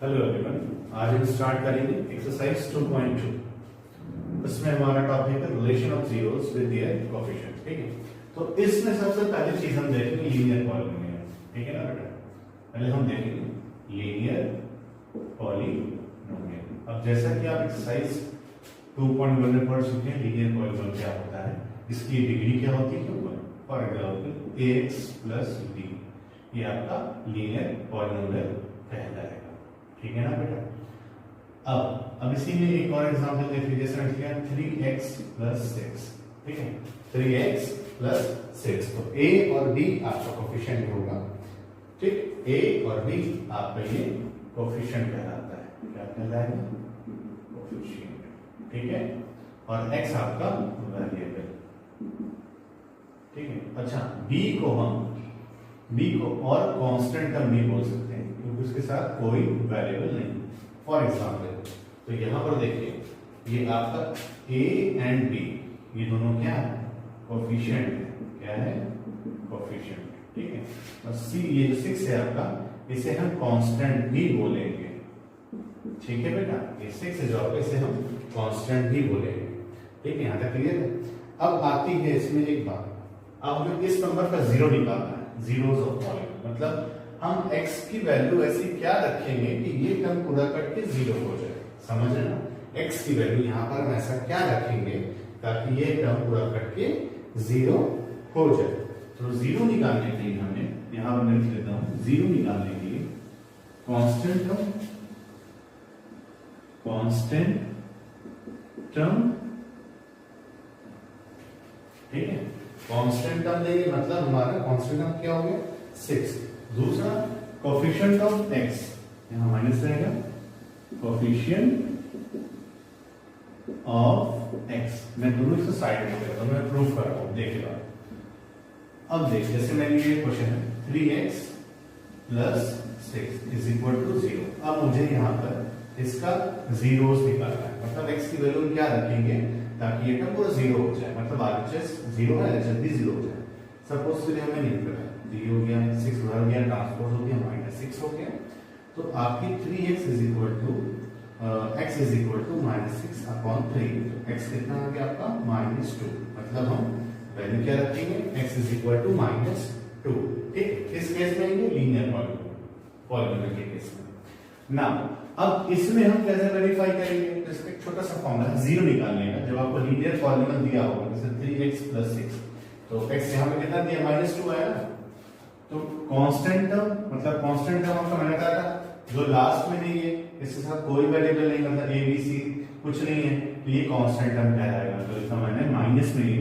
Hello everyone, आज हम start करेंगे एक्सरसाइज 2.2। इसमें हमारा टॉपिक है relation of zeros with their coefficients. ठीक है, तो इसमें सबसे पहली चीज हम देखेंगे लीनियर पॉलिनोमियल। ठीक है ना बेटा, पहले हम देखेंगे लीनियर पॉलिनोमियल। अब जैसा कि आप एक्सरसाइज 2.1 में पढ़ चुके हैं, लीनियर पॉलिनोमियल क्या होता है, इसकी डिग्री क्या होती है 1। For example ax plus b, ये आपका लीनियर पॉलिनोमियल कहलाएगा। ठीक है ना बेटा। अब इसी में एक और एग्जांपल देखिए, जैसे रख लिया 3x प्लस 6। ठीक है, 3x प्लस 6, तो a और b आपका कोएफिशिएंट होगा। ठीक, a और b आपका ये कोएफिशिएंट कहलाता है। क्या कहलाएगा? कोएफिशिएंट। ठीक है, और x आपका वेरिएबल। ठीक है, अच्छा b को और कांस्टेंट टर्म नहीं बोल सकते हैं क्योंकि उसके साथ कोई वेरिएबल नहीं। फॉर एग्जांपल, तो यहां पर देखिए, ये आपका a एंड b, ये दोनों क्या है? कोएफिशिएंट है। क्या है? कोएफिशिएंट। ठीक है, और c, ये जो 6 है आपका, इसे हम कांस्टेंट भी बोलेंगे। ठीक है बेटा, ये 6 है जो आपका, इसे हम कांस्टेंट भी बोलेंगे। ठीक है, यहां तक क्लियर है। अब आती है इसमें एक बात, अब हमें इस नंबर का जीरो निकालना है, जीरोस ऑफ पॉलिनोमियल। मतलब हम x की वैल्यू ऐसी क्या रखेंगे कि ये टर्म पूरा करके जीरो हो जाए। समझ रहे ना, x की वैल्यू यहां पर हम ऐसा क्या रखेंगे ताकि ये टर्म पूरा करके जीरो हो जाए। तो जीरो निकालने के लिए हमें यहां पर लिख लेता हूं, जीरो निकालने के लिए कांस्टेंट टर्म। ठीक है, कांस्टेंट टर्म देंगे, मतलब हमारा कांस्टेंट टर्म क्या हो गया? 6। दूसरा कोएफिशिएंट ऑफ x, यहां माइनस रहेगा, कोएफिशिएंट ऑफ x। मैं दोनों से साइड में करता हूं, मैं प्रूफ कर रहा हूं, देखिएगा। अब देखिए, जैसे मैंने ये क्वेश्चन है 3x plus 6 is equal to 0। अब मुझे यहां पर इसका जीरोस निकालना है, मतलब x की वैल्यू क्या रखेंगे ताकि ये टर्म पूरा जीरो हो जाए, मतलब आरएचएस जीरो है, एलएचएस भी जीरो हो जाए। सपोज के लिए हमें नहीं पता, 0 हो गया, 6 उधर गया, ट्रांसपोज हो गया, -6 हो गया, तो आपकी 3x is equal to x is equal to -6 upon 3। तो x कितना आ गया आपका? -2। मतलब हम वैल्यू क्या रखेंगे? x is equal to -2। ठीक, किस केस में? ये लीनियर पॉलिनोमियल के केस में ना। अब इसमें हम कैसे वेरीफाई करेंगे? तो इसका एक छोटा सा फॉर्मूला है जीरो निकालने का। जब आपको लीनियर पॉलिनोमियल दिया होगा, जैसे 3x प्लस 6, तो x यहां पे कितना दिया? -2 आया ना। तो कांस्टेंट टर्म, मतलब कांस्टेंट टर्म आपका मैंने कहा था जो लास्ट में नहीं है, इसके साथ कोई वेरिएबल नहीं, मतलब a b c कुछ नहीं है, तो ये कांस्टेंट टर्म कहलाएगा। तो इसका मैंने माइनस में ही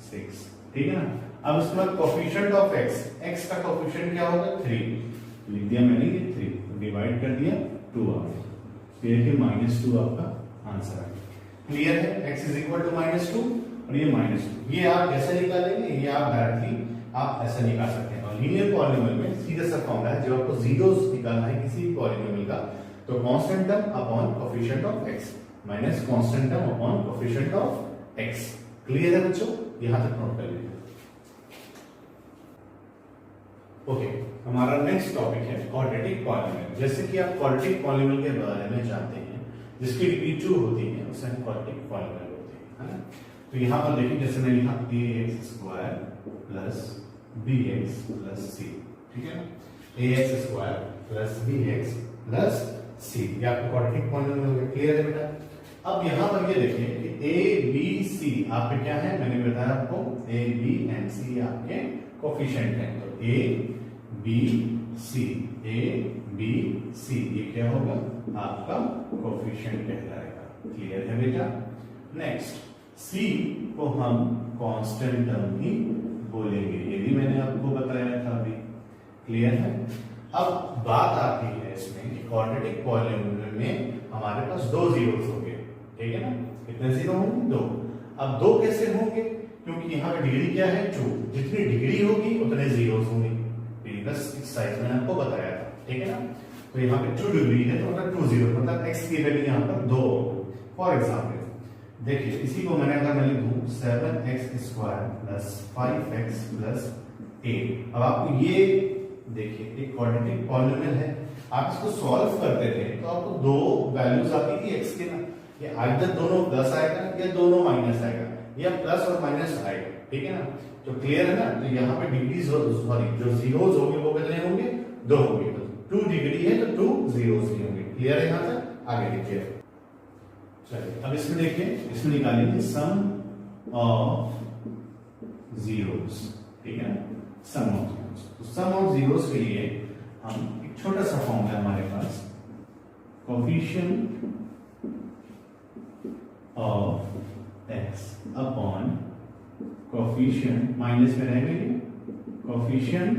6। ठीक है ना। अब उसके बाद कोएफिशिएंट ऑफ x का कोएफिशिएंट क्या होगा? 3 लिख दिया मैंने, ये 3 डिवाइड कर दिया, 2 आ गया। तो ये -2 आपका आंसर आ गया। क्लियर है? x इज इक्वल टू -2 और ये -2। ये आप कैसे निकालेंगे? ये आप डायरेक्टली आप ऐसा निकाल सकते हैं। और लीनियर पॉलिनोमियल में सीधा सा फॉर्मूला है, जब आपको जीरोस निकालना है किसी भी पॉलिनोमियल का, तो constant term upon coefficient of x minus constant term upon coefficient of x। Clear है बच्चों? यहां तक नोट कर लीजिए। ओके, हमारा नेक्स्ट टॉपिक है क्वाड्रेटिक पॉलिनोमियल। जैसे कि आप क्वाड्रेटिक पॉलिनोमियल के बारे में जानते हैं, जिसकी डिग्री 2 होती है, उसे हम क्वाड्रेटिक पॉलिनोमियल बोलते हैं, है ना। तो यहां पर देखिए, जैसे मैंने लिखा ax² plus bx plus c। ठीक है ना, ax² plus bx plus c, ये आपका क्वाड्रेटिक पॉलिनोमियल है। क्लियर है बेटा? अब यहां पर ये देखिए कि a b c आपके क्या है, मैंने बताया आपको a b and c आपके कोएफिशिएंट हैं। तो a b c, a b c ये क्या होगा? आपका कोएफिशिएंट कहलाएगा। क्लियर है बेटा? नेक्स्ट, c को हम कांस्टेंट टर्म ही बोलेंगे, ये भी मैंने आपको बताया था अभी। क्लियर है? अब बात आती है इसमें कि क्वाड्रेटिक पॉलिनोमियल में हमारे पास 2 जीरोस होंगे। ठीक है ना, कितने जीरो होंगे? 2। अब 2 कैसे होंगे? क्योंकि यहाँ पे डिग्री क्या है? 2। जितनी डिग्री होगी उतने जीरोस होंगे। प्रीवियस एक्सरसाइज में आपको बताया था। ठीक है ना, तो यहाँ पे 2 डिग्री है, तो मतलब 2 जीरो, मतलब x की वैल्यू यहाँ पर 2 होगी। फॉर एग्जाम्पल देखिए, इसी को मैंने अगर मैं लिख दूं 7x² प्लस 5x प्लस 8। अब आपको ये देखिए, एक क्वाड्रेटिक पॉलिनोमियल है, आप इसको सॉल्व करते थे तो आपको दो वैल्यूज आती थी एक्स के ना, ये आइदर दोनों प्लस आएगा या दोनों माइनस आएगा या प्लस और माइनस आएगा, ठीक है ना। तो क्लियर है ना। तो यहाँ पे डिग्री सॉरी जो जीरोज होंगे वो कितने होंगे, 2 होंगे। तो 2 डिग्री है तो 2 जीरोज भी होंगे। क्लियर है यहाँ तक, आगे देखिए। चलिए अब इसमें देखिए, इसमें निकालेंगे सम ऑफ जीरोस, ठीक है ना, सम ऑफ जीरोस। तो सम ऑफ जीरोस के लिए हम एक छोटा सा फॉर्मूला है हमारे पास, coefficient of x upon coefficient, minus में रहेंगे coefficient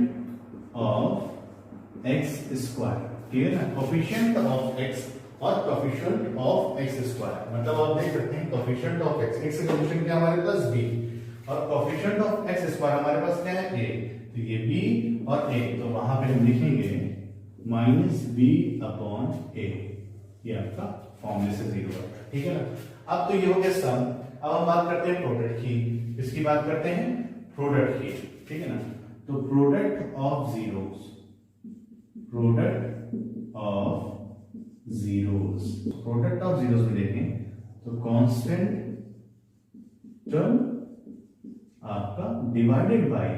of x square. Clear है, कोफिशिएंट ऑफ एक्स और कोफिशिएंट ऑफ एक्स स्क्वायर, मतलब आप देख सकते हैं कोफिशिएंट ऑफ एक्स, एक्स का कोफिशिएंट क्या हमारे पास b, और कोफिशिएंट ऑफ एक्स स्क्वायर हमारे पास क्या है a। तो ये b और a, तो वहां पे हम लिखेंगे माइनस b अपॉन a, ये आपका फॉर्मूले से 0 आता है, ठीक है ना। अब तो ये हो गया सम। अब हम बात करते हैं प्रोडक्ट की, इसकी बात करते हैं प्रोडक्ट की, ठीक है ना। तो product of zeros, product of zeros, product of zeros में देखें तो कांस्टेंट टर्म आपका divided by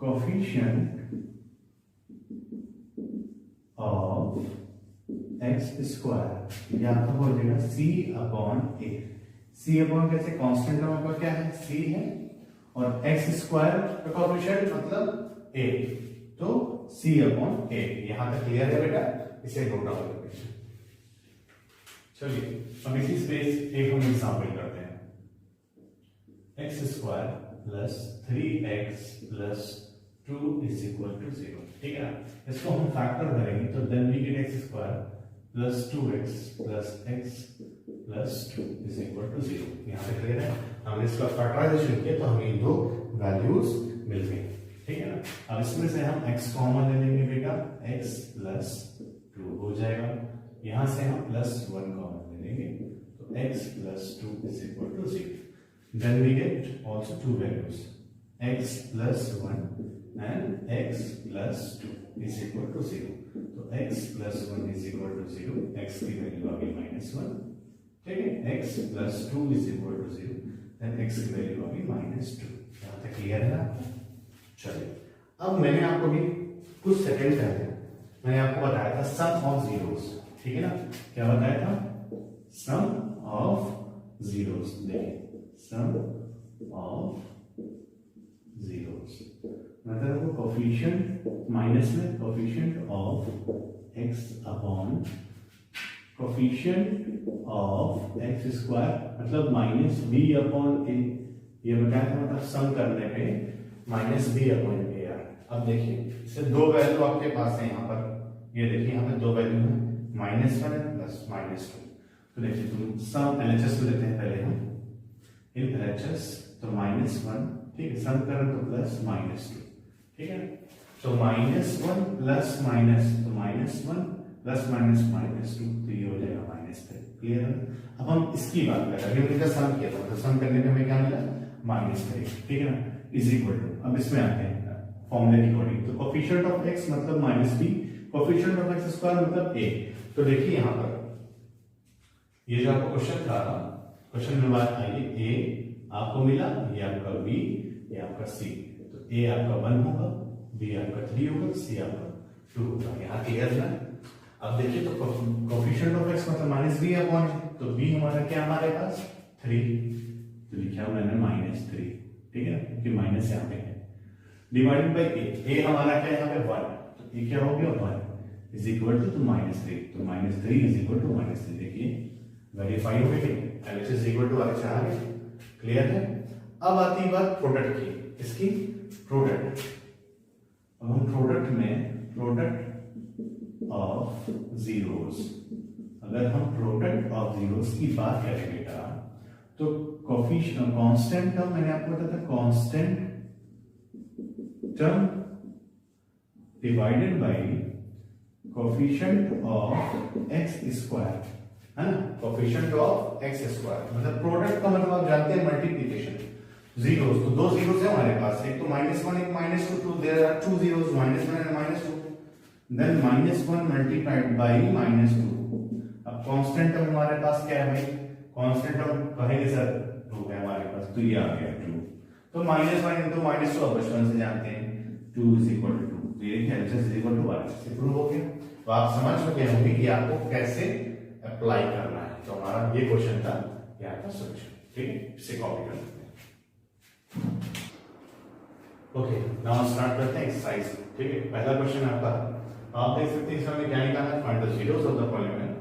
coefficient of x square, ये आपका हो जाएगा c upon a। c upon कैसे, कांस्टेंट टर्म आपका क्या है c है, और x स्क्वायर का कोफिशिएंट मतलब a, तो c अपॉन a। यहां तक क्लियर है बेटा, इसे नोट डाउन करते हैं। चलिए अब इसी स्पेस एक हम एग्जांपल करते हैं, x square plus 3x plus 2 is equal to 0, ठीक है। इसको हम फैक्टर करेंगे तो then we get x square plus 2x plus x plus 2 is equal to 0। यहाँ पे क्लियर है, हमने इसका फैक्टराइजेशन किया तो हमें दो वैल्यूज मिल गई, ठीक है ना। अब इसमें से हम x कॉमन ले लेंगे बेटा, x प्लस 2 हो जाएगा, यहां से हम प्लस 1 कॉमन ले लेंगे तो x plus 2 is equal to 0। Then we get also two values, x plus 1 and x plus 2 is equal to 0. तो x plus 1 is equal to 0, x की वैल्यू आ गई -1, ठीक है। x plus 2 is equal to 0, then x की value आ गई -2। यहाँ तक clear है ना। चलिए अब मैंने आपको भी कुछ सेकंड पहले मैंने आपको बताया था सम ऑफ जीरोस, ठीक है ना। क्या बताया था, सम ऑफ जीरोस। देखिए सम ऑफ जीरोस मतलब वो कोफिशिएंट माइनस में coefficient of x upon coefficient of x square, मतलब माइनस बी अपॉन ए। ये बताया था, मतलब सम करने पे minus B upon A are. अब देखिए इससे दो वैल्यू आपके पास है यहाँ पर, ये देखिए यहाँ पे दो वैल्यू है, -1 प्लस -2। तो देखिए तुम सम एलएचएस को लेते हैं पहले हम, इन एलएचएस तो -1, ठीक है, सम करें तो प्लस -2, ठीक है। तो -1 प्लस माइनस तो -1 प्लस -2 तो ये हो जाएगा -3। क्लियर है। अब हम इसकी बात करें, अभी हमने सम किया था तो सम करने में हमें क्या मिला -3, ठीक है ना, इज इक्वल टू। अब इसमें आते हैं फॉर्मूले की अकॉर्डिंग, तो कोफिशिएंट ऑफ x मतलब -b, coefficient of x square मतलब a। तो देखिए यहां पर ये जो आपका क्वेश्चन था, क्वेश्चन में बात आई, a आपको मिला, ये आपका b, ये आपका c। तो a आपका 1 होगा, b आपका 3 होगा, c आपका 2 होगा। यहाँ क्लियर है। अब देखिए तो कोफिशिएंट ऑफ x मतलब -b अपॉन, तो b हमारा क्या हमारे पास 3, तो लिखा मैंने -3, ठीक है, क्योंकि माइनस यहाँ पे है, डिवाइडेड बाय a हमारा क्या है यहाँ पे 1, तो ये क्या हो गया 1 इज इक्वल टू -3, तो -3 इज इक्वल टू -3। देखिए वेरीफाई हो गई, एलएचएस इक्वल टू आर आ गई। क्लियर है। अब आती बात प्रोडक्ट की, इसकी प्रोडक्ट। अब हम प्रोडक्ट में प्रोडक्ट ऑफ जीरोस, अगर हम प्रोडक्ट ऑफ जीरोस की बात करें बेटा, तो कोफिशिएंट कांस्टेंट टर्म मैंने आपको बताया था, constant term divided by coefficient of x square, है ना, कोफिशिएंट ऑफ एक्स स्क्वायर। मतलब प्रोडक्ट का मतलब आप जानते हैं मल्टीप्लिकेशन, जीरोस, तो दो जीरोस है हमारे पास, एक तो -1 एक -2, तो there are two zeros, -1 and -2। Then -1 multiplied by -2। अब कांस्टेंट टर्म हमारे पास क्या है भाई, कांस्टेंट टर्म कहेंगे सर 2 है हमारे पास, तो ये आ गया 2। तो -1 इंटू -2 अब बचपन से जानते हैं 2 इज इक्वल टू 2, तो ये LHS is equal to RHS से प्रूव हो गया। तो आप समझ चुके होंगे कि आपको कैसे अप्लाई करना है। तो हमारा ये क्वेश्चन था, ये आपका सॉल्यूशन, ठीक है, इसे कॉपी कर लेते हैं। ओके, नाउ स्टार्ट करते हैं एक्सरसाइज, ठीक है। पहला क्वेश्चन आपका, आप देख सकते हैं इसमें क्या निकाला है, find the zeros of the polynomial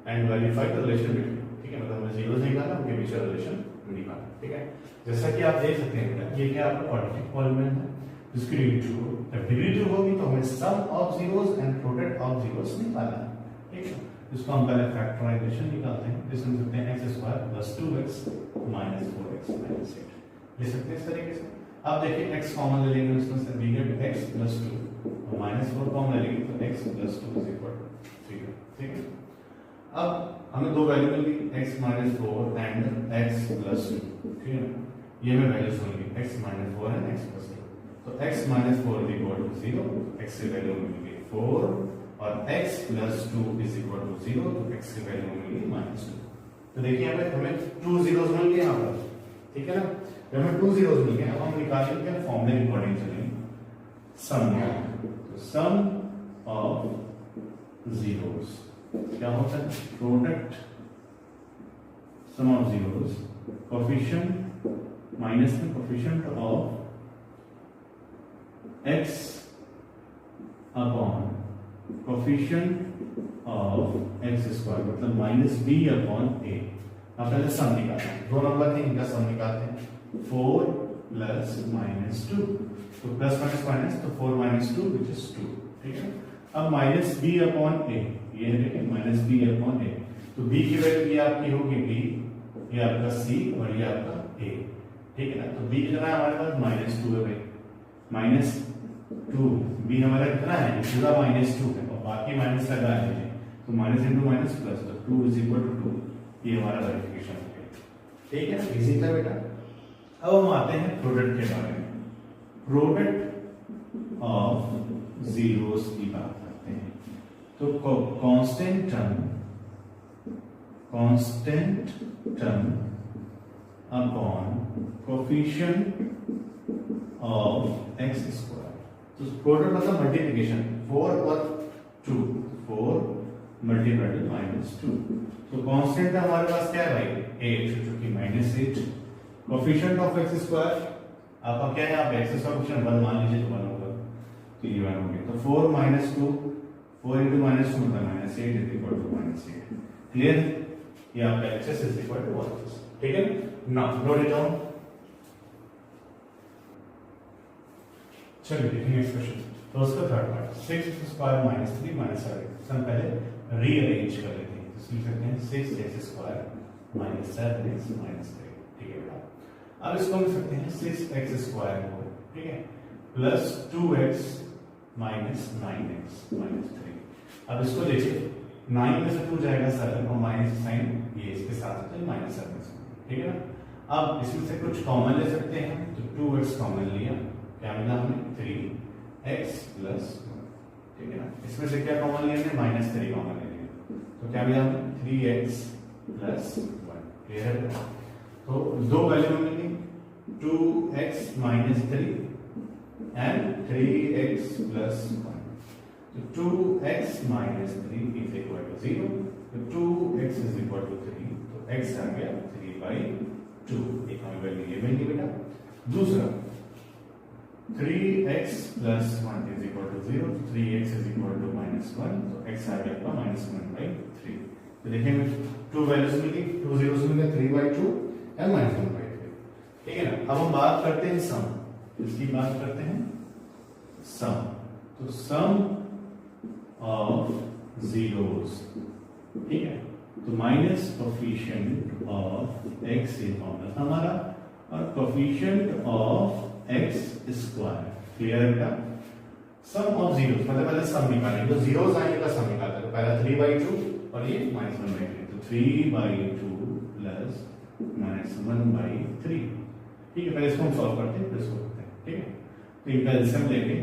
and verify the relation between, ठीक है, मतलब हमें जीरोस निकाला, उनके बीच का रिलेशन निकाला, ठीक है। जैसा कि आप देख सकते हैं बेटा, ये क्या आपका क्वाड्रेटिक पॉलीनोमियल है, जिसकी डिग्री 2, जब डिग्री 2 होगी तो हमें sum of zeros and product of zeros निकालना है, ठीक है। इसको हम पहले फैक्टराइजेशन निकालते हैं, जिसमें लिखते हैं x² + 2x - 4x - 8 लिख सकते हैं इस तरीके से। अब देखिए x कॉमन ले लेंगे, उसमें से we get x + 2 और -4 कॉमन ले लेंगे, तो x + 2 = 0, ठीक है। अब हमें दो वैल्यू मिल गई, x - 4 एंड x + 2, ठीक है। ये हमें वैल्यूज मिल गई, x - 4 एंड x + 2। तो x - 4 = 0, x की वैल्यू मिल गई 4, और x + 2 = 0, तो x की वैल्यू मिल गई -2। तो देखिए यहाँ पे हमें 2 zeros मिल गए यहाँ पर, ठीक है ना। जब हमें 2 zeros मिल गए, अब हम निकालेंगे क्या, फॉर्मूले के अकॉर्डिंग चलेंगे, सम ऑफ जीरोस क्या होता है, product sum of zeros coefficient minus में coefficient of x upon coefficient of x², मतलब -b/a। अब पहले सम निकालते हैं, दो नंबर थे, इनका सम निकालते हैं। 4 + -2, तो प्लस माइनस माइनस, तो 4 - 2 which is 2, ठीक है। अब -b/a, ये है -b/a, तो b की वैल्यू ये आपकी होगी b, ये आपका c और ये आपका a, ठीक है ना। तो b कितना है हमारे पास, -2 है भाई, -2, b हमारा कितना है, पूरा -2 है, और बाकी माइनस लगा है, तो माइनस इंटू माइनस प्लस, तो 2 = 2, ये हमारा वेरिफिकेशन हो गया, ठीक है, इजी था बेटा। अब हम आते हैं प्रोडक्ट के बारे में, प्रोडक्ट ऑफ जीरोस की बात करते हैं। तो constant term upon coefficient of x², तो प्रोडक्ट मतलब मल्टीप्लिकेशन, 4 और 2, 4 मल्टीप्लाइड -2, तो कांस्टेंट हमारे पास क्या है भाई, 8, जो कि -8। कोफिशिएंट ऑफ x² आपका क्या है, आप x का कोफिशिएंट 1 मान लीजिए, तो 1 होगा, तो ये 1 हो गया। तो 4 - 2, 4 × -2 मतलब -8 = -8, क्लियर। ये आपका LHS = 1, ठीक है। Now note it down. चलिए देखेंगे इस क्वेश्चन, तो उसका थर्ड पार्ट, 6x² - 3 - 7, हम पहले रीअरेंज कर लेते हैं, तो लिख सकते हैं 6x² - 7x - 3, ठीक है बेटा। अब इसको हम लिख सकते हैं 6x² को, ठीक है, प्लस 2x - 9x - 3। अब इसको देखिए, 9 में से 2 जाएगा 7, और माइनस साइन ये इसके साथ होता है -7, ठीक है ना। अब इसमें से कुछ कॉमन ले सकते हैं, तो 2x कॉमन लिया, क्या मिला हमें, 3x + 1, ठीक है ना। इसमें से क्या कॉमन लिया हमने, -3 कॉमन ले लिया, तो क्या मिला हमें, 3x + 1, क्लियर है। तो दो value milli, 2x - 3 and 3x + 1, तो 2x - 3 = 0, तो 2x = 3, तो x आ गया 3/2, एक हमें वैल्यू ये मिल गई बेटा। दूसरा 3x + 1 = 0, 3x = -1, तो x आ गया आपका -1/3। तो देखिए टू वैल्यूज मिली, 2 zeros मिल गए, 3/2 एंड -1/3, ठीक है ना। अब हम बात करते हैं सम, इसकी बात करते हैं सम, तो सम ऑफ जीरोस, ठीक है। तो माइनस कोफिशिएंट ऑफ x ये फॉर्मूला था हमारा, और कोफिशिएंट ऑफ x², क्लियर है बेटा। सम ऑफ जीरोस मतलब पहले सम निकालेंगे, तो जीरोस आएंगे का सम निकालते हैं, पहला 3/2 और ये -1/3, तो 3/2 प्लस -1/3, ठीक है। पहले इसको हम सॉल्व करते हैं, फिर इसको करते हैं, ठीक है। तो इनका एलसीएम लेंगे,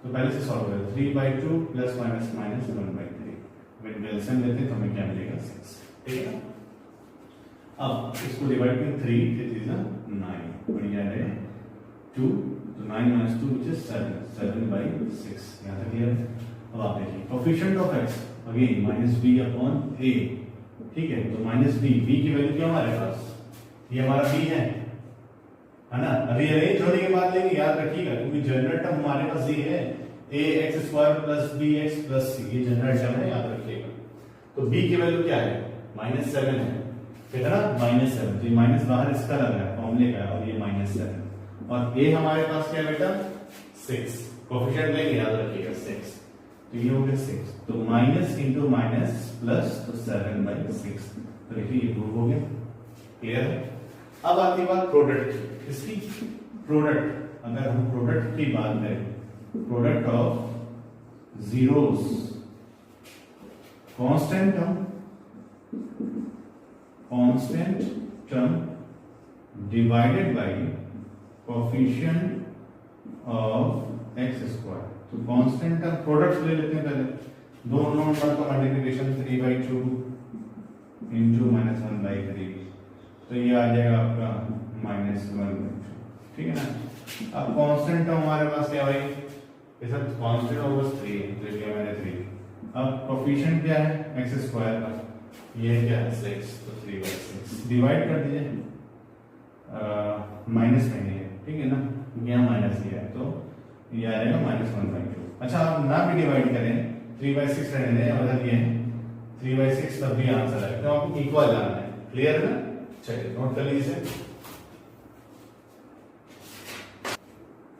तो पहले से सॉल्व करें 3/2 plus minus minus 1/3, with LCM लेते हैं तो हमें क्या मिलेगा 6, ठीक है। अब इसको डिवाइड करें 3 इट इज 9 और ये है 2, तो 9 minus 2 which is 7/6, यहाँ तक क्लियर है। अब आप देखिए coefficient of x again minus b upon a, ठीक है। तो माइनस b की वैल्यू क्या हमारे पास, ये हमारा b है ना। रीअरेंज होने के बाद लेंगे, याद रखिएगा, क्योंकि जनरल टर्म हमारे पास ये है ax² plus bx plus c, ये जनरल टर्म है, याद रखिएगा। तो b की वैल्यू क्या है, -7 है, कितना -7, तो ये माइनस बाहर इसका लग रहा है फॉर्मूले का, और ये -7, और a हमारे पास क्या है बेटा 6, कोफिशिएंट लेंगे, याद रखिएगा 6, तो ये हो गया 6, तो माइनस इंटू माइनस प्लस, तो 7/6, तो देखिए ये प्रूव हो गया, क्लियर है। अब आती बात प्रोडक्ट की, इसकी प्रोडक्ट, अगर हम प्रोडक्ट की बात करें, product of zeros constant term divided by coefficient of x², तो कांस्टेंट टर्म प्रोडक्ट ले लेते हैं पहले, दोनों नंबर का मल्टीप्लिकेशन 3/2 इंटू -1/3, तो ये आ जाएगा आपका -1/2, ठीक है ना। अब कांस्टेंट टर्म हमारे पास क्या भाई, ये सब कांस्टेंट होगा 3 है, तो ये मैंने 3, अब कोफिशिएंट क्या है x² का, ये क्या है 6, तो 3/6 डिवाइड कर दीजिए, माइनस नहीं है, ठीक है ना, यहाँ माइनस दिया है, तो ये आ जाएगा -1/2। अच्छा आप ना भी डिवाइड करें 3/6 रहने दें, मतलब ये 3/6 तब भी आंसर है, तो आपको इक्वल लाना है, क्लियर है ना। चलिए नोट कर लीजिए।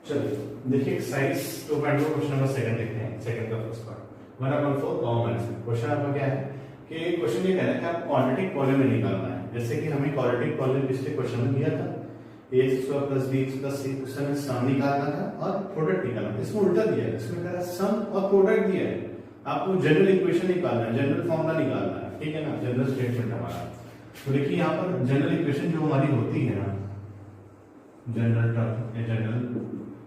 चलिए देखिए एक्सरसाइज 2.2 क्वेश्चन नंबर 2 देखते हैं, सेकंड का फर्स्ट पार्ट 1/4 कॉमन। क्वेश्चन आपका क्या है कि क्वेश्चन ये कह रहा है कि आप क्वाड्रेटिक पॉलीनॉमियल निकालना है, जैसे कि हमें क्वाड्रेटिक पॉलीनॉमियल पिछले क्वेश्चन में दिया था ax² plus bx plus c, question में सम निकालना था और प्रोडक्ट निकालना था, इसमें उल्टा दिया है, इसमें कह रहा है सम और प्रोडक्ट दिया है, आपको जनरल इक्वेशन निकालना है, जनरल फॉर्मूला निकालना है, ठीक है ना, जनरल स्टेटमेंट हमारा। तो देखिए यहाँ पर जनरल इक्वेशन जो हमारी होती है ना, जनरल टर्म या जनरल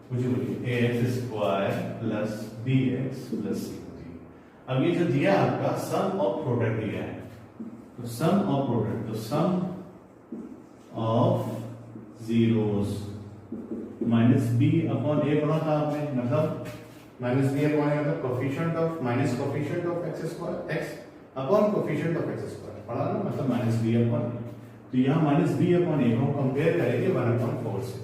कुछ बोलिए ax² plus bx plus c होती है। अब ये जो दिया आपका सम और प्रोडक्ट दिया है, तो सम और प्रोडक्ट, तो sum of zeros minus b upon a पढ़ा था आपने, मतलब माइनस b अपॉन a मतलब coefficient of minus coefficient of x upon coefficient of x² पढ़ा ना, मतलब माइनस b अपॉन a। तो यहाँ माइनस b अपॉन a को कंपेयर करेंगे 1/4 से,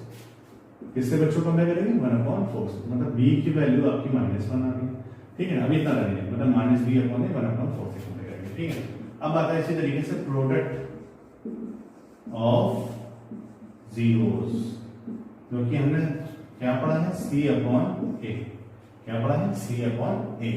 किससे बच्चों कंपेयर करेंगे 1/4 से, मतलब b की वैल्यू आपकी -1 आ गई, ठीक है ना। अभी इतना नहीं, मतलब माइनस b अपॉन a 1/4 से कंपेयर करेंगे, ठीक है। अब आता है इसी तरीके से प्रोडक्ट ऑफ जीरोस, क्योंकि हमने क्या पढ़ा है c अपॉन a, क्या पढ़ा है c अपॉन a,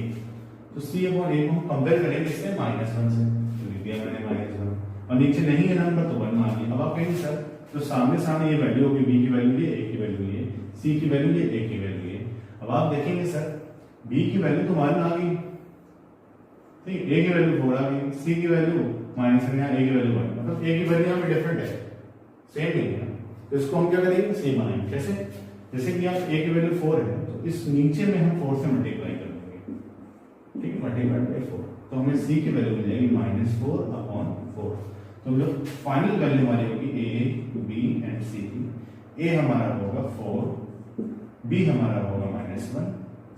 तो c अपॉन a को हम कंपेयर करेंगे इससे -1 से, तो लिख दिया मैंने -1, और नीचे नहीं है नंबर तो 1 मान लिया। अब आप कहेंगे सर तो सामने सामने ये वैल्यू होगी, b की वैल्यू ये, a की वैल्यू ये, c की वैल्यू ये, a की वैल्यू ये। अब आप देखेंगे सर b की वैल्यू तो 1 आ गई, ठीक, a की वैल्यू 4 आ गई, c की वैल्यू -1, यहाँ a की वैल्यू 1, मतलब a की वैल्यू यहाँ पे डिफरेंट है, सेम नहीं है, तो इसको हम क्या करेंगे सेम बनाएंगे, कैसे, जैसे कि आप a की वैल्यू 4 है, तो इस नीचे में हम 4 से मल्टीप्लाई कर देंगे, ठीक है, मल्टीप्लाई बाय 4, तो हमें c की वैल्यू मिल जाएगी -4/4। तो जो फाइनल वैल्यू हमारी होगी a b एंड c की, a हमारा होगा 4, b हमारा होगा -1,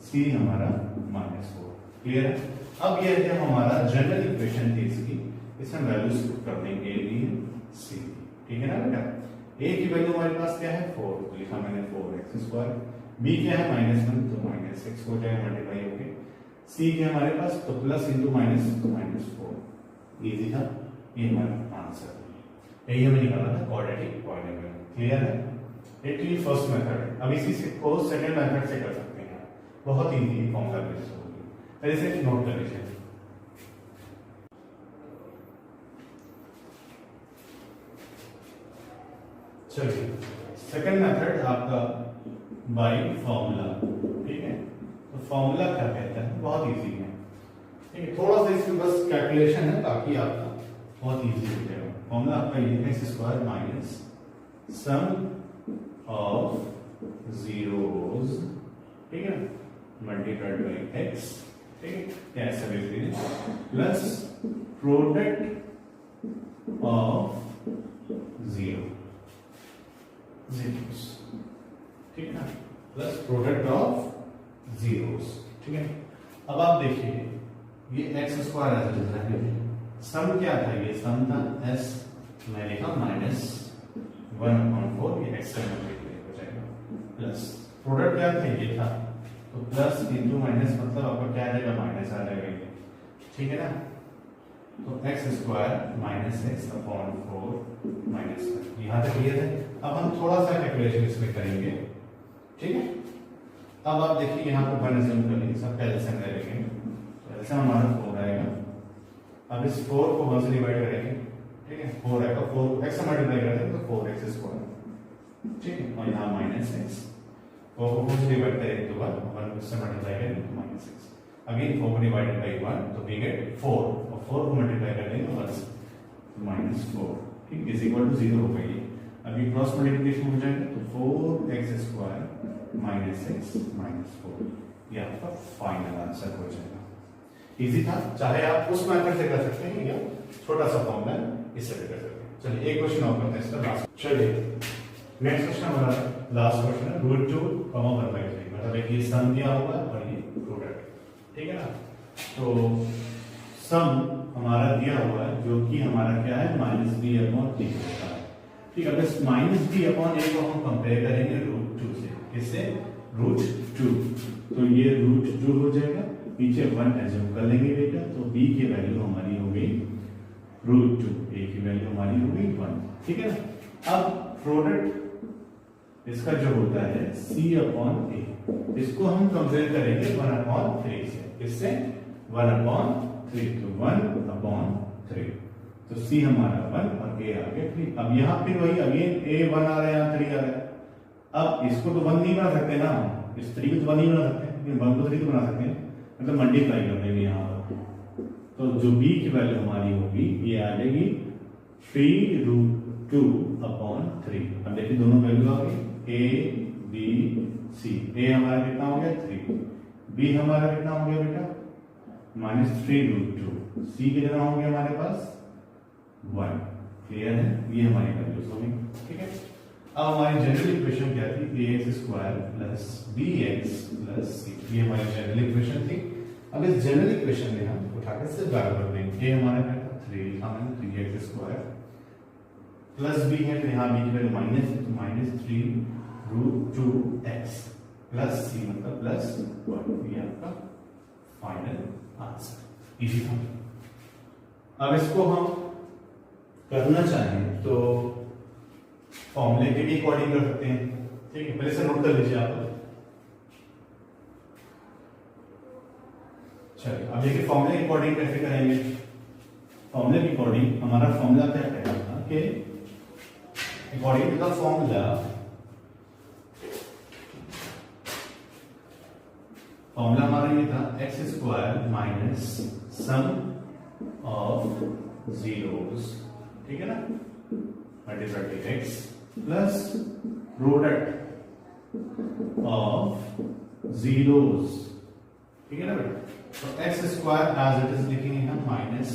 c हमारा -4, क्लियर है। अब ये है हमारा जनरल इक्वेशन थी इसकी, इसमें वैल्यूज पुट कर देंगे a b c, ठीक है ना बेटा। a की वैल्यू हमारे पास क्या है 4, तो लिखा मैंने 4x², b क्या है -1, तो -6 हो जाएगा मल्टीप्लाई होके, c क्या हमारे पास तो प्लस इंटू माइनस तो -4, इजी था, ये हमारा आंसर, यही हमें निकालना था क्वाड्रेटिक पॉलीनॉमियल, क्लियर है। ये फर्स्ट मेथड, अब इसी से को सेकंड मेथड से कर सकते हैं, बहुत इजी फॉर्मूला बेस्ड होगी, पहले से नोट कर लीजिए। चलिए सेकंड मेथड आपका बाय फॉर्मूला, ठीक है। तो फॉर्मूला क्या कहता है, बहुत इजी है, ठीक है, थोड़ा सा इसमें बस कैलकुलेशन है, बाकी आपका बहुत इजी हो जाएगा। फॉर्मूला आपका ये x² minus sum of zeros, ठीक है, मल्टीप्लाइड बाई एक्स, ठीक है, क्या ऐसा लिख दीजिए, प्लस प्रोडक्ट ऑफ जीरोस, ठीक है ना, प्लस प्रोडक्ट ऑफ जीरोस, ठीक है। अब आप देखिए ये एक्स स्क्वायर ऐसे रखे, सम क्या था, ये सम था एस, मैं लिखा -1/4, ये एक्स का मल्टीप्लाई हो जाएगा, प्लस प्रोडक्ट क्या था, ये था, तो प्लस इंटू माइनस मतलब आपका क्या आ जाएगा, माइनस आ जाएगा, ठीक है ना। तो एक्स स्क्वायर -x/4 माइनस, यहाँ तक क्लियर है। अब हम थोड़ा सा कैलकुलेशन इसमें करेंगे, ठीक है। अब आप देखिए यहाँ पे 1 अज्यूम कर लीजिए, सब एलसीएम ले लेंगे, तो एलसीएम हमारा 4 आएगा। अब इस 4 को 1 से डिवाइड करेंगे, ठीक है, 4 आएगा, 4 x से मल्टीप्लाई कर देंगे तो 4x², ठीक है, और यहाँ -x, 4 को 4 से डिवाइड करेंगे तो 1 से मल्टीप्लाई करेंगे तो -x, अगेन 4 को डिवाइडेड बाय 1 तो वी गेट 4, और 4 को मल्टीप्लाई कर देंगे 1 से तो -4, ठीक, इज इक्वल टू 0 हो गई। अब ये क्रॉस मल्टीप्लिकेशन हो जाएगा तो 4x² -x -4, ये आपका फाइनल आंसर हो जाएगा। इजी था, चाहे आप उस मेथड से कर सकते हैं या छोटा सा फॉर्मूला इससे भी कर सकते हैं। चलिए एक क्वेश्चन और करते हैं इसका लास्ट। चलिए नेक्स्ट क्वेश्चन हमारा लास्ट क्वेश्चन है, √2, 1/3, मतलब एक ये सम दिया हुआ है और ये प्रोडक्ट, ठीक है ना। तो सम हमारा दिया हुआ है जो कि हमारा क्या है, -b/a होता है, ठीक है। अब इस -b/a को हम कंपेयर करेंगे √2 से, किससे, √2, तो ये √2 हो जाएगा, पीछे 1 एज्यूम कर लेंगे बेटा, तो b की वैल्यू हमारी हो गई √2, a की वैल्यू हमारी हो गई 1, ठीक है ना। अब प्रोडक्ट इसका जो होता है c/a, इसको हम कंपेयर करेंगे 1/3 से, किससे, 1/3, तो 1/3, तो c हमारा 1 और a आ गया 3। अब यहाँ फिर वही अगेन a 1 आ रहा है, यहाँ 3 आ रहा है। अब इसको तो 1 नहीं बना सकते ना, इस 3 को तो 1 नहीं बना सकते, लेकिन 1 को 3 तो बना सकते हैं, मतलब मल्टीप्लाई कर देंगे यहाँ पर, तो जो b की वैल्यू हमारी होगी ये आ जाएगी 3√2/3। अब देखिए दोनों वैल्यू आ गई, a b c, a हमारा कितना हो गया 3, b हमारा कितना हो गया बेटा -3√2, c कितना हो गया हमारे पास 1, क्लियर है, ये हमारी वैल्यूज होगी, ठीक है। अब हमारी जनरल इक्वेशन क्या थी, ax² + bx + c, ये हमारी जनरल इक्वेशन थी। अब इस जनरल इक्वेशन में हम उठाकर से बार कर देंगे, a हमारा क्या था 3, हमने 3x² प्लस b है, तो यहाँ b की वैल्यू माइनस, तो -3√2x प्लस c मतलब +1, ये आपका फाइनल आंसर, इजी था। अब इसको हम करना चाहें तो फॉर्मूले के भी अकॉर्डिंग कर सकते हैं, ठीक है, पहले से नोट कर लीजिए आप। चलिए अब देखिए फॉर्मूले के अकॉर्डिंग कैसे करेंगे। फॉर्मूले के अकॉर्डिंग हमारा फॉर्मूला क्या कहता था कि अकॉर्डिंग टू द फॉर्मूला हमारा ये था x² - सम ऑफ जीरोस, ठीक है ना, multiplied by x plus product of zeros, ठीक है ना बेटा। तो x² एज इट इज लिखेंगे हम माइनस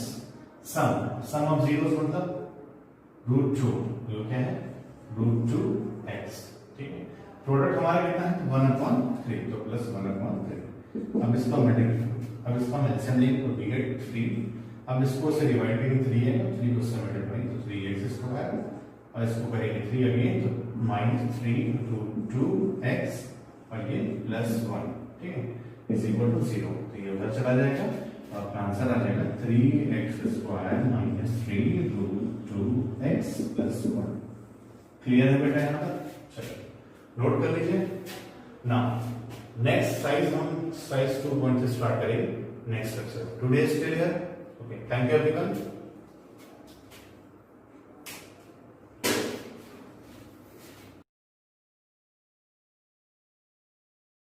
सम ऑफ जीरोस मतलब √2, जो क्या है √2x, ठीक है। प्रोडक्ट हमारा कितना है 1/3, तो प्लस 1/3। अब इसका मल्टीप्लाई, अब इसका एलसीएम लेंगे तो वी गेट 3। अब इसको से डिवाइड करेंगे 3 है, 3 को से मल्टीप्लाई तो 3x², और इसको करेंगे 3 अगेन तो -3√2x और ये +1, ठीक है, इज इक्वल टू 0, तो ये उधर चला जाएगा और आपका आंसर आ जाएगा 3x² - 3√2x + 1। क्लियर है बेटा यहाँ तक? चलिए नोट कर लीजिए ना। नेक्स्ट साइज हम साइज 2 पॉइंट से स्टार्ट करेंगे next lecture. Today is clear, okay, thank you everyone.